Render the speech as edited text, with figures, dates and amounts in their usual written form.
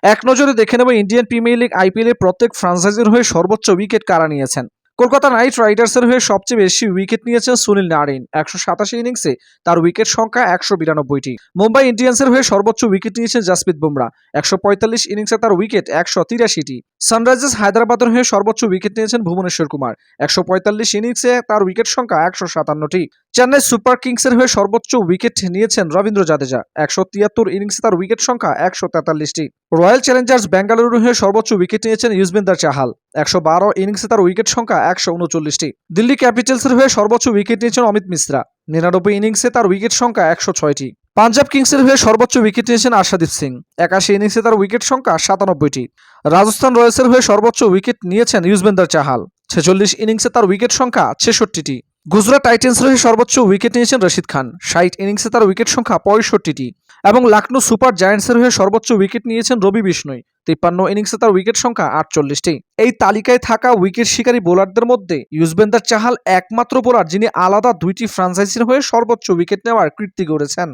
এক নজরে দেখে নেব ইন্ডিয়ান প্রিমিয়ার লিগ আইপিএল এর প্রত্যেক ফ্রাঞ্চাইজির হয়ে সর্বোচ্চ উইকেট কারা নিয়েছেন। কলকাতা নাইট রাইডার্সের হয়ে সবচেয়ে বেশি উইকেট নিয়েছেন সুনীল নারিন ১৮৭ ইনিংসে, তার উইকেট সংখ্যা ১৯২টি। মুম্বাই ইন্ডিয়ান্সের হয়ে সর্বোচ্চ উইকেট নিয়েছেন জাসপ্রীত বুমরা ১৪৫ ইনিংসে, তার উইকেট ১৮৩টি। সানরাইজার্স হায়দ্রাবাদের হয়ে সর্বোচ্চ উইকেট নিয়েছেন ভুবনেশ্বর কুমার ১৪৫ ইনিংসে, তার উইকেট সংখ্যা ১৫৭টি। চেন্নাই সুপার কিংসের হয়ে সর্বোচ্চ উইকেট নিয়েছেন রবীন্দ্র জাদেজা ১৭৩ ইনিংসে, তার উইকেট সংখ্যা ১৪৩টি। রয়্যাল চ্যালেঞ্জার্স বেঙ্গালুরুর হয়ে সর্বোচ্চ উইকেট নিয়েছেন ইউজবেন্দার চাহাল ১১২ ইনিংসে, তার উইকেট সংখ্যা ১৩৯টি। দিল্লি ক্যাপিটালসের হয়ে সর্বোচ্চ উইকেট নিয়েছেন অমিত মিশ্রা ৯৯ ইনিংসে, তার উইকেট সংখ্যা ১০৬টি। পাঞ্জাব কিংসের হয়ে সর্বোচ্চ উইকেট নিয়েছেন আশাদীপ সিং ৮১ ইনিংসে, তার উইকেট সংখ্যা ৯৭টি। রাজস্থান রয়্যালসের হয়ে সর্বোচ্চ উইকেট নিয়েছেন ইউজবেন্দার চাহাল ৪৬ ইনিংসে, তার উইকেট সংখ্যা ৬৬টি। গুজরাট টাইটেন্সের হয়ে সর্বোচ্চ উইকেট নিয়েছেন রশিদ খান ৬০ ইনিংসে, তার উইকেট সংখ্যা ৬৫টি। এবং লখনৌ সুপার জায়ান্টসের হয়ে সর্বোচ্চ উইকেট নিয়েছেন রবি বিষ্ণই ৫৩ ইনিংসে, তার উইকেট সংখ্যা ৪৮টি। এই তালিকায় থাকা উইকেট শিকারী বোলারদের মধ্যে ইউজবেন্দার চাহাল একমাত্র বোলার যিনি আলাদা দুইটি ফ্রাঞ্চাইজির হয়ে সর্বোচ্চ উইকেট নেওয়ার কীর্তি গড়েছেন।